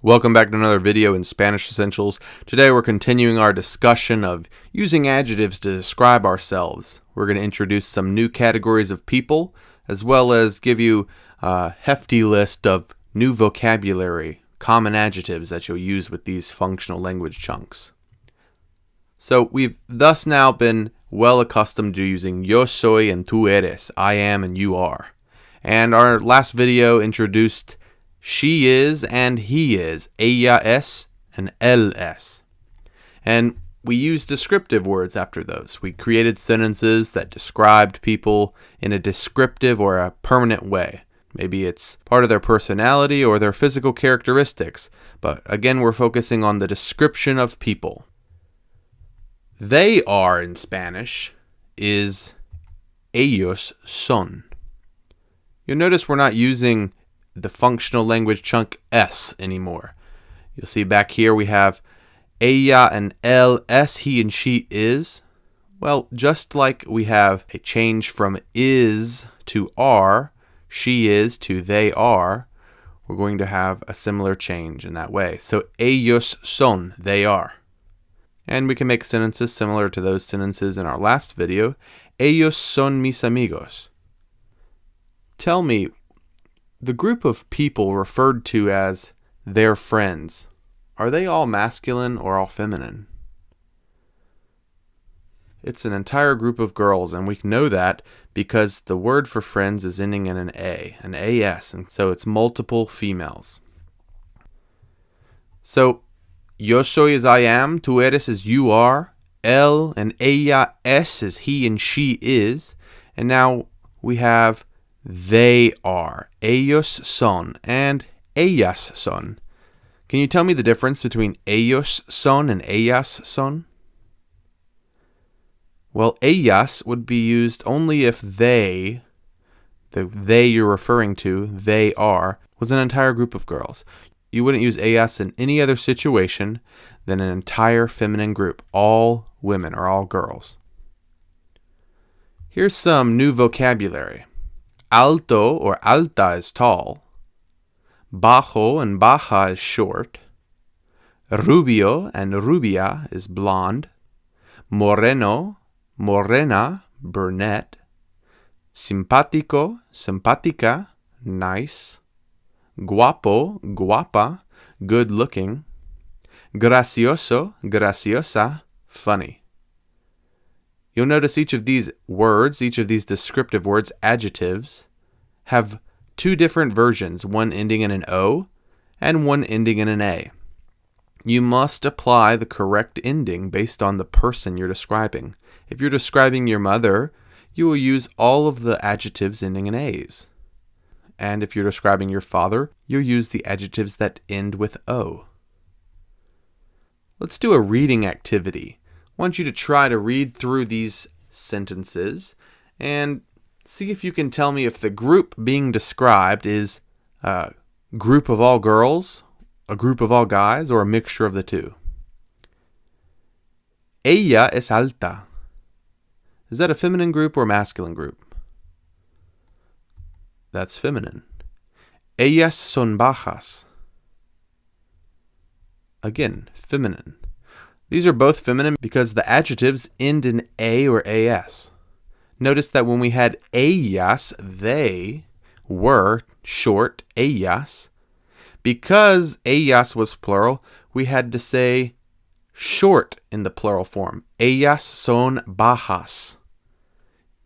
Welcome back to another video in Spanish Essentials. Today we're continuing our discussion of using adjectives to describe ourselves. We're going to introduce some new categories of people, as well as give you a hefty list of new vocabulary, common adjectives that you'll use with these functional language chunks. So we've thus now been well accustomed to using yo soy and tú eres, I am and you are. And our last video introduced she is and he is, ella es and él es. And we used descriptive words after those. We created sentences that described people in a descriptive or a permanent way. Maybe it's part of their personality or their physical characteristics, but again, we're focusing on the description of people. They are in Spanish is ellos son. You'll notice we're not using the functional language chunk S anymore. You'll see back here we have ella and él es, he and she is. Well, just like we have a change from is to are, she is to they are, we're going to have a similar change in that way. So ellos son, they are. And we can make sentences similar to those sentences in our last video. Ellos son mis amigos. Tell me, the group of people referred to as their friends, are they all masculine or all feminine? It's an entire group of girls, and we know that because the word for friends is ending in an AS, and so it's multiple females. So, yo soy is I am, tú eres is you are, él and ella es is he and she is, and now we have they are, ellos son, and ellas son. Can you tell me the difference between ellos son and ellas son? Well, ellas would be used only if the they you're referring to, they are, was an entire group of girls. You wouldn't use ellas in any other situation than an entire feminine group, all women or all girls. Here's some new vocabulary. Alto or alta is tall. Bajo and baja is short. Rubio and rubia is blonde. Moreno, morena, brunette. Simpático, simpática, nice. Guapo, guapa, good looking. Gracioso, graciosa, funny. You'll notice each of these words, each of these descriptive words, adjectives, have two different versions, one ending in an O and one ending in an A. You must apply the correct ending based on the person you're describing. If you're describing your mother, you will use all of the adjectives ending in A's. And if you're describing your father, you'll use the adjectives that end with O. Let's do a reading activity. I want you to try to read through these sentences and see if you can tell me if the group being described is a group of all girls, a group of all guys, or a mixture of the two. Ella es alta. Is that a feminine group or a masculine group? That's feminine. Ellas son bajas. Again, feminine. These are both feminine because the adjectives end in A or AS. Notice that when we had ellas, they were short, ellas. Because ellas was plural, we had to say short in the plural form. Ellas son bajas.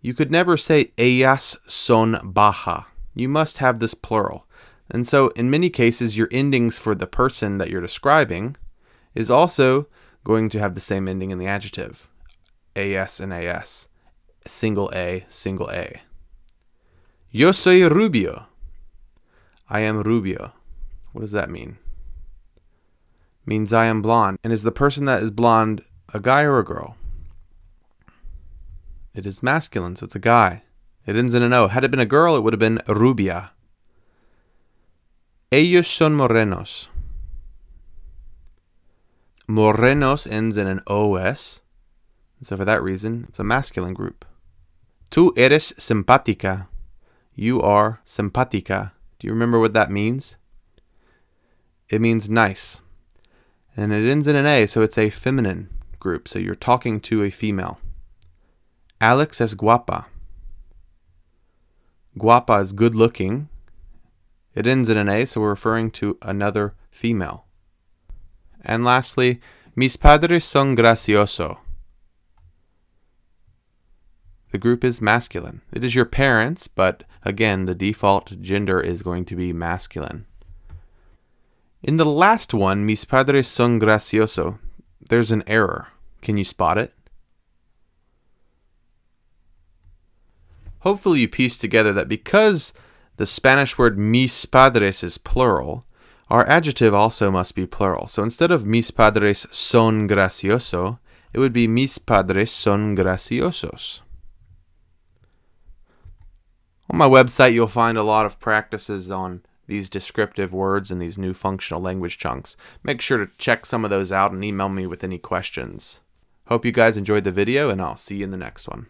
You could never say ellas son baja. You must have this plural. And so in many cases, your endings for the person that you're describing is also going to have the same ending in the adjective. AS and AS. Single A, single A. Yo soy rubio. I am rubio. What does that mean? It means I am blonde. And is the person that is blonde a guy or a girl? It is masculine, so it's a guy. It ends in an O. Had it been a girl, it would have been rubia. Ellos son morenos. Morenos ends in an OS. So for that reason, it's a masculine group. Tú eres simpática. You are simpática. Do you remember what that means? It means nice. And it ends in an A, so it's a feminine group. So you're talking to a female. Alex es guapa. Guapa is good looking. It ends in an A, so we're referring to another female. And lastly, mis padres son gracioso. The group is masculine. It is your parents, but again, the default gender is going to be masculine. In the last one, mis padres son gracioso, there's an error. Can you spot it? Hopefully you piece together that because the Spanish word mis padres is plural, our adjective also must be plural. So instead of mis padres son gracioso, it would be mis padres son graciosos. On my website, you'll find a lot of practices on these descriptive words and these new functional language chunks. Make sure to check some of those out and email me with any questions. Hope you guys enjoyed the video, and I'll see you in the next one.